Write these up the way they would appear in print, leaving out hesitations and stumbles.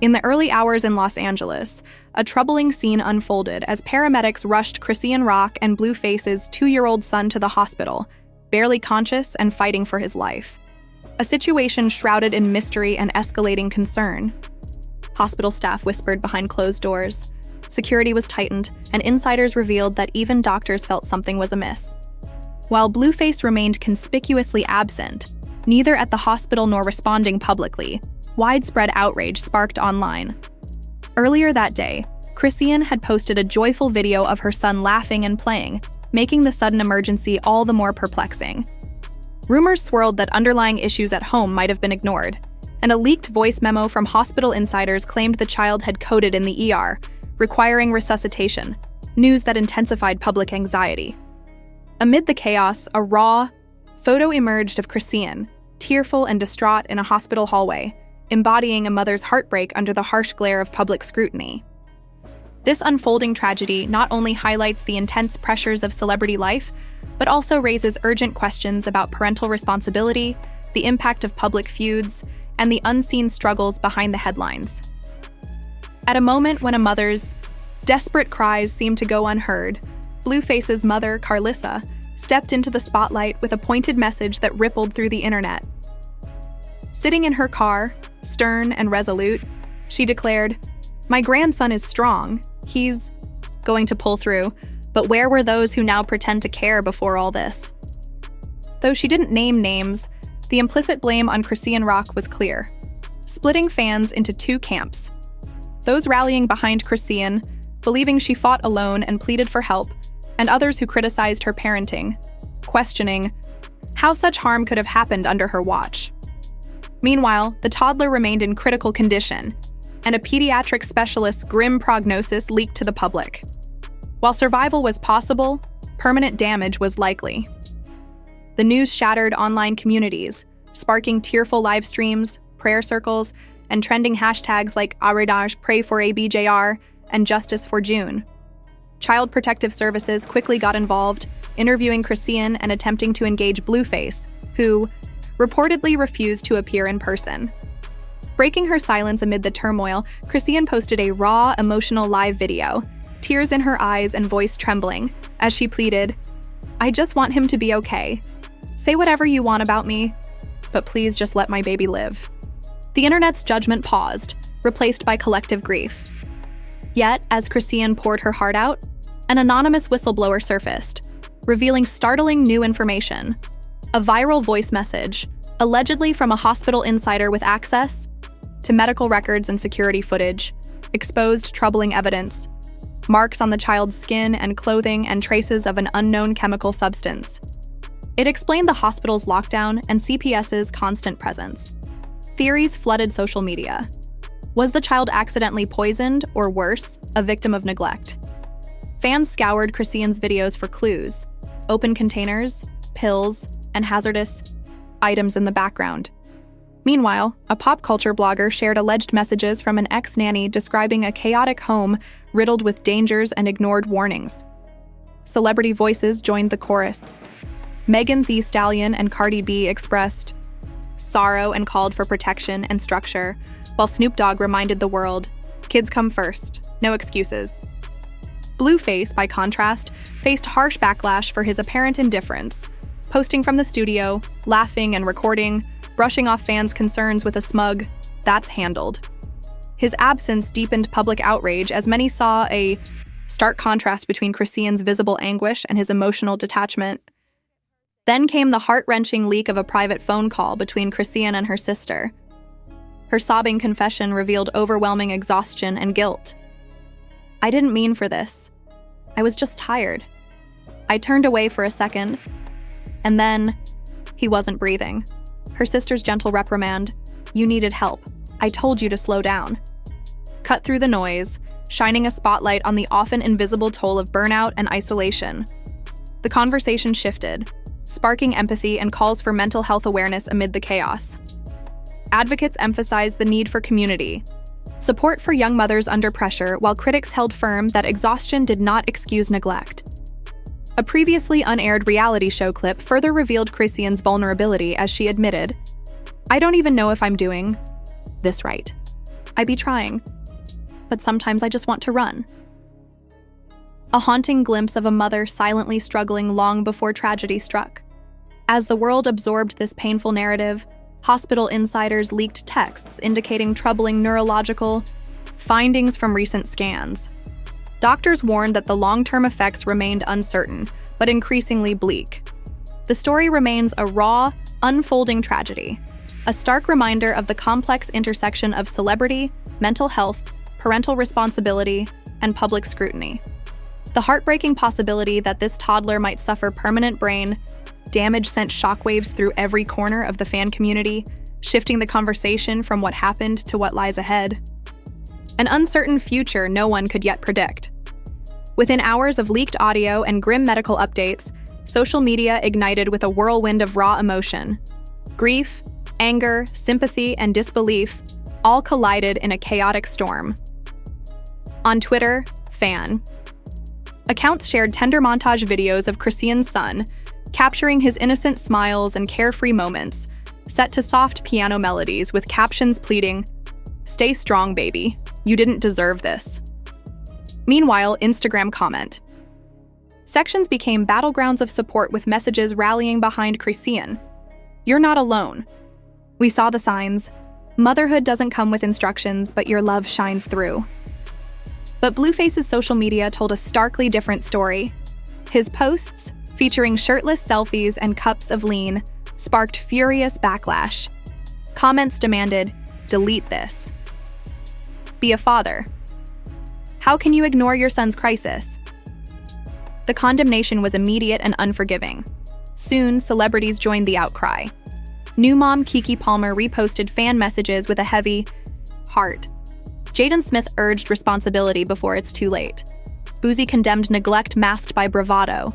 In the early hours in Los Angeles, a troubling scene unfolded as paramedics rushed Chrisean Rock and Blueface's 2-year-old son to the hospital, barely conscious and fighting for his life. A situation shrouded in mystery and escalating concern. Hospital staff whispered behind closed doors. Security was tightened, and insiders revealed that even doctors felt something was amiss. While Blueface remained conspicuously absent, neither at the hospital nor responding publicly, widespread outrage sparked online. Earlier that day, Chrisean had posted a joyful video of her son laughing and playing, making the sudden emergency all the more perplexing. Rumors swirled that underlying issues at home might have been ignored, and a leaked voice memo from hospital insiders claimed the child had coded in the ER, requiring resuscitation, news that intensified public anxiety. Amid the chaos, a raw photo emerged of Chrisean, tearful and distraught in a hospital hallway, embodying a mother's heartbreak under the harsh glare of public scrutiny. This unfolding tragedy not only highlights the intense pressures of celebrity life, but also raises urgent questions about parental responsibility, the impact of public feuds, and the unseen struggles behind the headlines. At a moment when a mother's desperate cries seemed to go unheard, Blueface's mother, Carlissa, stepped into the spotlight with a pointed message that rippled through the internet. Sitting in her car, stern and resolute, she declared, "My grandson is strong. He's going to pull through, but where were those who now pretend to care before all this?" Though she didn't name names, the implicit blame on Chrisean Rock was clear, splitting fans into two camps. Those rallying behind Chrisean, believing she fought alone and pleaded for help, and others who criticized her parenting, questioning how such harm could have happened under her watch. Meanwhile, the toddler remained in critical condition, and a pediatric specialist's grim prognosis leaked to the public. While survival was possible, permanent damage was likely. The news shattered online communities, sparking tearful live streams, prayer circles, and trending hashtags like Aridage, Pray for ABJR, and Justice for June. Child Protective Services quickly got involved, interviewing Chrisean and attempting to engage Blueface, who reportedly refused to appear in person. Breaking her silence amid the turmoil, Chrisean posted a raw, emotional live video, tears in her eyes and voice trembling, as she pleaded, "I just want him to be okay. Say whatever you want about me, but please just let my baby live." The internet's judgment paused, replaced by collective grief. Yet, as Chrisean poured her heart out, an anonymous whistleblower surfaced, revealing startling new information. A viral voice message, allegedly from a hospital insider with access to medical records and security footage, exposed troubling evidence, marks on the child's skin and clothing and traces of an unknown chemical substance. It explained the hospital's lockdown and CPS's constant presence. Theories flooded social media. Was the child accidentally poisoned, or worse, a victim of neglect? Fans scoured Chrisean's videos for clues, open containers, pills, and hazardous items in the background. Meanwhile, a pop culture blogger shared alleged messages from an ex-nanny describing a chaotic home riddled with dangers and ignored warnings. Celebrity voices joined the chorus. Megan Thee Stallion and Cardi B expressed sorrow and called for protection and structure, while Snoop Dogg reminded the world, "Kids come first, no excuses." Blueface, by contrast, faced harsh backlash for his apparent indifference, posting from the studio, laughing and recording, brushing off fans' concerns with a smug, "That's handled." His absence deepened public outrage as many saw a stark contrast between Chrisean's visible anguish and his emotional detachment. Then came the heart-wrenching leak of a private phone call between Chrisean and her sister. Her sobbing confession revealed overwhelming exhaustion and guilt. "I didn't mean for this. I was just tired. I turned away for a second, and then he wasn't breathing." Her sister's gentle reprimand, "You needed help. I told you to slow down," cut through the noise, shining a spotlight on the often invisible toll of burnout and isolation. The conversation shifted, sparking empathy and calls for mental health awareness amid the chaos. Advocates emphasized the need for community, support for young mothers under pressure, while critics held firm that exhaustion did not excuse neglect. A previously unaired reality show clip further revealed Chrisean's vulnerability as she admitted, "I don't even know if I'm doing this right." I be trying, but sometimes I just want to run. A haunting glimpse of a mother silently struggling long before tragedy struck. As the world absorbed this painful narrative, hospital insiders leaked texts indicating troubling neurological findings from recent scans. Doctors warned that the long-term effects remained uncertain, but increasingly bleak. The story remains a raw, unfolding tragedy, a stark reminder of the complex intersection of celebrity, mental health, parental responsibility, and public scrutiny. The heartbreaking possibility that this toddler might suffer permanent brain damage sent shockwaves through every corner of the fan community, shifting the conversation from what happened to what lies ahead. An uncertain future no one could yet predict. Within hours of leaked audio and grim medical updates, social media ignited with a whirlwind of raw emotion. Grief, anger, sympathy, and disbelief all collided in a chaotic storm. On Twitter, fan accounts shared tender montage videos of Chrisean's son, capturing his innocent smiles and carefree moments, set to soft piano melodies with captions pleading, "Stay strong, baby. You didn't deserve this." Meanwhile, Instagram comment sections became battlegrounds of support with messages rallying behind Chrisean. "You're not alone. We saw the signs. Motherhood doesn't come with instructions, but your love shines through." But Blueface's social media told a starkly different story. His posts, featuring shirtless selfies and cups of lean, sparked furious backlash. Comments demanded, "Delete this. Be a father. How can you ignore your son's crisis?" The condemnation was immediate and unforgiving. Soon, celebrities joined the outcry. New mom Keke Palmer reposted fan messages with a heavy heart. Jaden Smith urged responsibility before it's too late. Boozy condemned neglect masked by bravado.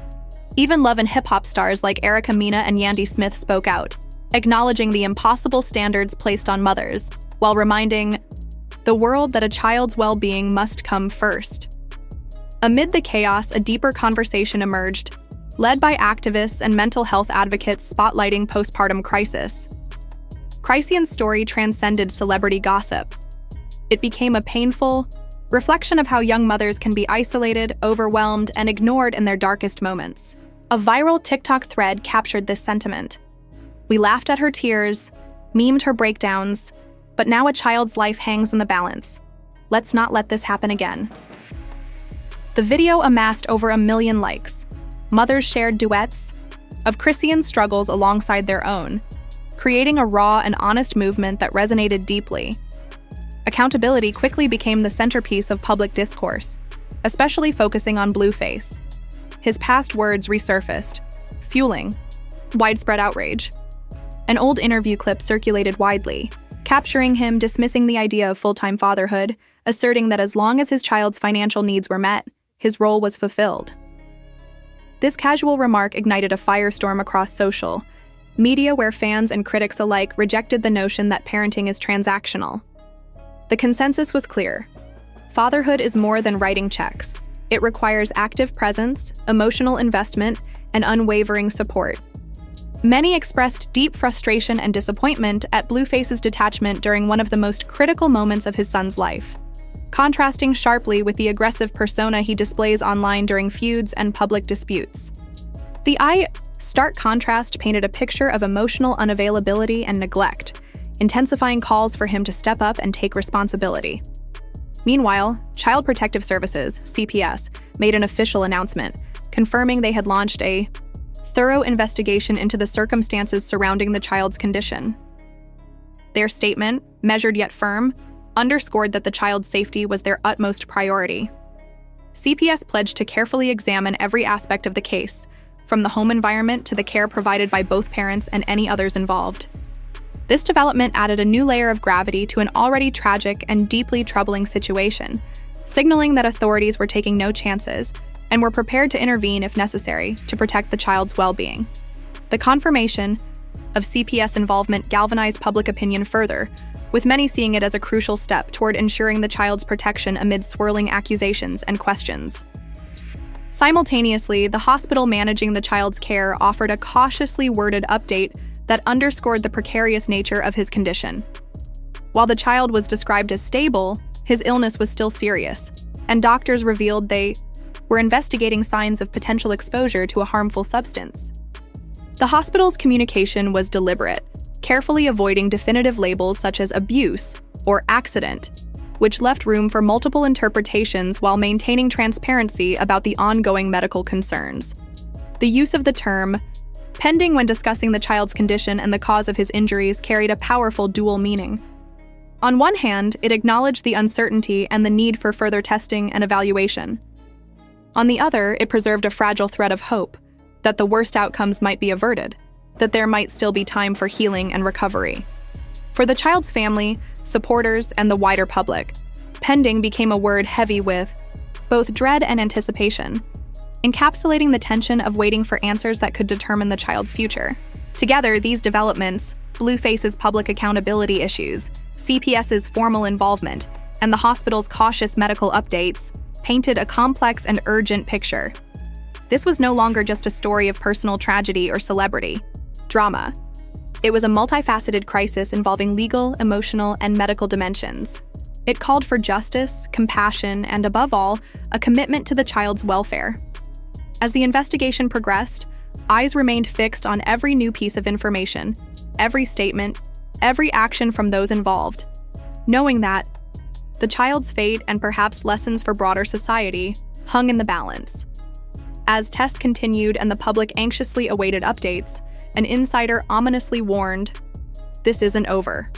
Even love and hip-hop stars like Erica Mena and Yandy Smith spoke out, acknowledging the impossible standards placed on mothers, while reminding the world that a child's well-being must come first. Amid the chaos, a deeper conversation emerged, led by activists and mental health advocates spotlighting postpartum crisis. Chrisean's story transcended celebrity gossip. It became a painful reflection of how young mothers can be isolated, overwhelmed, and ignored in their darkest moments. A viral TikTok thread captured this sentiment. "We laughed at her tears, memed her breakdowns, but now a child's life hangs in the balance. Let's not let this happen again." The video amassed over 1 million likes. Mothers shared duets of Chrisean's struggles alongside their own, creating a raw and honest movement that resonated deeply. Accountability quickly became the centerpiece of public discourse, especially focusing on Blueface. His past words resurfaced, fueling widespread outrage. An old interview clip circulated widely, capturing him dismissing the idea of full-time fatherhood, asserting that as long as his child's financial needs were met, his role was fulfilled. This casual remark ignited a firestorm across social media where fans and critics alike rejected the notion that parenting is transactional. The consensus was clear. Fatherhood is more than writing checks. It requires active presence, emotional investment, and unwavering support. Many expressed deep frustration and disappointment at Blueface's detachment during one of the most critical moments of his son's life, contrasting sharply with the aggressive persona he displays online during feuds and public disputes. The stark contrast painted a picture of emotional unavailability and neglect, intensifying calls for him to step up and take responsibility. Meanwhile, Child Protective Services, CPS, made an official announcement, confirming they had launched a thorough investigation into the circumstances surrounding the child's condition. Their statement, measured yet firm, underscored that the child's safety was their utmost priority. CPS pledged to carefully examine every aspect of the case, from the home environment to the care provided by both parents and any others involved. This development added a new layer of gravity to an already tragic and deeply troubling situation, signaling that authorities were taking no chances and were prepared to intervene if necessary to protect the child's well-being. The confirmation of CPS involvement galvanized public opinion further, with many seeing it as a crucial step toward ensuring the child's protection amid swirling accusations and questions. Simultaneously, the hospital managing the child's care offered a cautiously worded update that underscored the precarious nature of his condition. While the child was described as stable, his illness was still serious, and doctors revealed they were investigating signs of potential exposure to a harmful substance. The hospital's communication was deliberate, carefully avoiding definitive labels such as abuse or accident, which left room for multiple interpretations while maintaining transparency about the ongoing medical concerns. The use of the term pending when discussing the child's condition and the cause of his injuries carried a powerful dual meaning. On one hand, it acknowledged the uncertainty and the need for further testing and evaluation. On the other, it preserved a fragile thread of hope that the worst outcomes might be averted, that there might still be time for healing and recovery. For the child's family, supporters, and the wider public, pending became a word heavy with both dread and anticipation, encapsulating the tension of waiting for answers that could determine the child's future. Together, these developments, Blueface's public accountability issues, CPS's formal involvement, and the hospital's cautious medical updates, painted a complex and urgent picture. This was no longer just a story of personal tragedy or celebrity drama. It was a multifaceted crisis involving legal, emotional, and medical dimensions. It called for justice, compassion, and above all, a commitment to the child's welfare. As the investigation progressed, eyes remained fixed on every new piece of information, every statement, every action from those involved, knowing that the child's fate and perhaps lessons for broader society hung in the balance. As tests continued and the public anxiously awaited updates, an insider ominously warned, "This isn't over."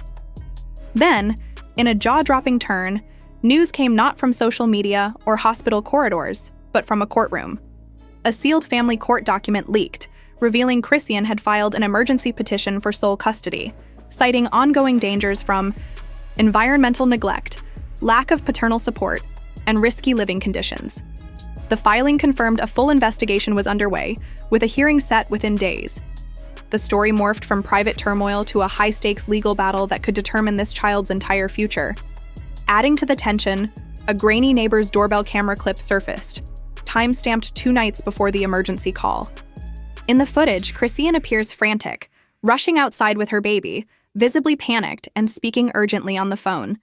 Then, in a jaw-dropping turn, news came not from social media or hospital corridors, but from a courtroom. A sealed family court document leaked, revealing Chrisean had filed an emergency petition for sole custody, citing ongoing dangers from environmental neglect, lack of paternal support, and risky living conditions. The filing confirmed a full investigation was underway, with a hearing set within days. The story morphed from private turmoil to a high-stakes legal battle that could determine this child's entire future. Adding to the tension, a grainy neighbor's doorbell camera clip surfaced, time-stamped 2 nights before the emergency call. In the footage, Chrisean appears frantic, rushing outside with her baby, visibly panicked and speaking urgently on the phone.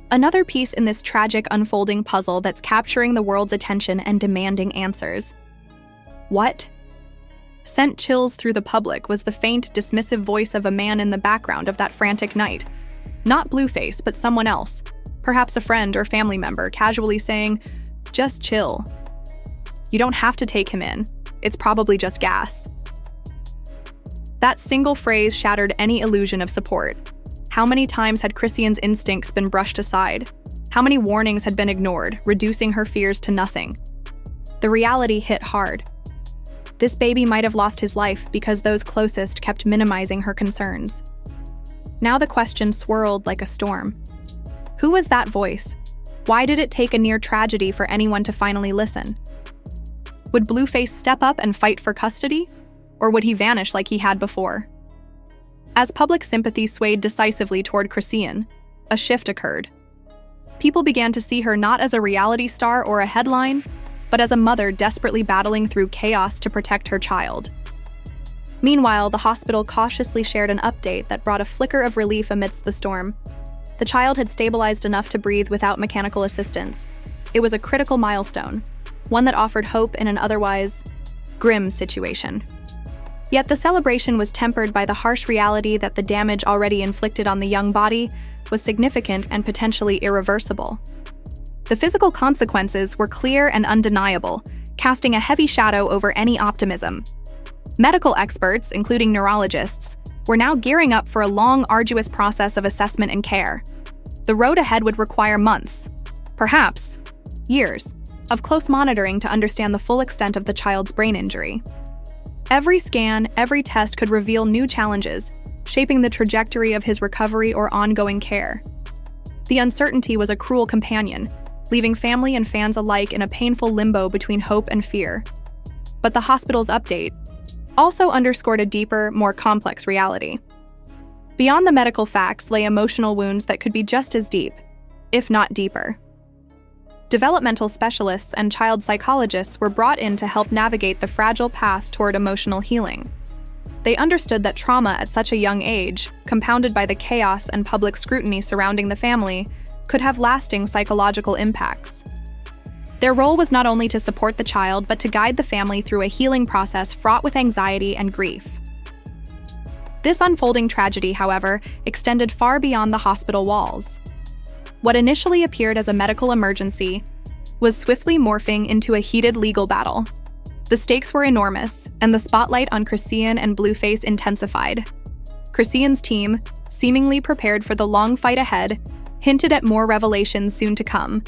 Another piece in this tragic unfolding puzzle that's capturing the world's attention and demanding answers. What sent chills through the public was the faint, dismissive voice of a man in the background of that frantic night. Not Blueface, but someone else, perhaps a friend or family member, casually saying, "Just chill. You don't have to take him in. It's probably just gas." That single phrase shattered any illusion of support. How many times had Chrisean's instincts been brushed aside? How many warnings had been ignored, reducing her fears to nothing? The reality hit hard. This baby might have lost his life because those closest kept minimizing her concerns. Now the question swirled like a storm. Who was that voice? Why did it take a near tragedy for anyone to finally listen? Would Blueface step up and fight for custody? Or would he vanish like he had before? As public sympathy swayed decisively toward Chrisean, a shift occurred. People began to see her not as a reality star or a headline, but as a mother desperately battling through chaos to protect her child. Meanwhile, the hospital cautiously shared an update that brought a flicker of relief amidst the storm. The child had stabilized enough to breathe without mechanical assistance. It was a critical milestone, one that offered hope in an otherwise grim situation. Yet the celebration was tempered by the harsh reality that the damage already inflicted on the young body was significant and potentially irreversible. The physical consequences were clear and undeniable, casting a heavy shadow over any optimism. Medical experts, including neurologists, were now gearing up for a long, arduous process of assessment and care. The road ahead would require months, perhaps years, of close monitoring to understand the full extent of the child's brain injury. Every scan, every test could reveal new challenges, shaping the trajectory of his recovery or ongoing care. The uncertainty was a cruel companion, leaving family and fans alike in a painful limbo between hope and fear. But the hospital's update also underscored a deeper, more complex reality. Beyond the medical facts lay emotional wounds that could be just as deep, if not deeper. Developmental specialists and child psychologists were brought in to help navigate the fragile path toward emotional healing. They understood that trauma at such a young age, compounded by the chaos and public scrutiny surrounding the family, could have lasting psychological impacts. Their role was not only to support the child, but to guide the family through a healing process fraught with anxiety and grief. This unfolding tragedy, however, extended far beyond the hospital walls. What initially appeared as a medical emergency was swiftly morphing into a heated legal battle. The stakes were enormous, and the spotlight on Chrisean and Blueface intensified. Chrisean's team, seemingly prepared for the long fight ahead, hinted at more revelations soon to come.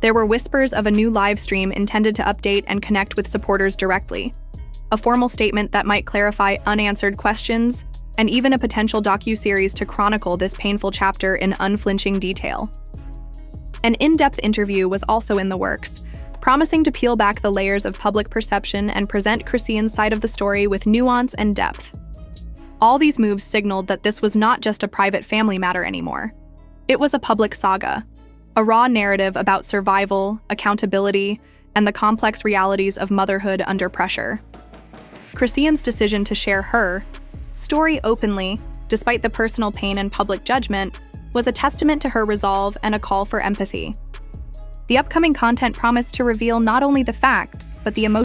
There were whispers of a new live stream intended to update and connect with supporters directly, a formal statement that might clarify unanswered questions, and even a potential docuseries to chronicle this painful chapter in unflinching detail. An in-depth interview was also in the works, promising to peel back the layers of public perception and present Chrisean's side of the story with nuance and depth. All these moves signaled that this was not just a private family matter anymore. It was a public saga, a raw narrative about survival, accountability, and the complex realities of motherhood under pressure. Chrisean's decision to share her story openly, despite the personal pain and public judgment, was a testament to her resolve and a call for empathy. The upcoming content promised to reveal not only the facts, but the emotions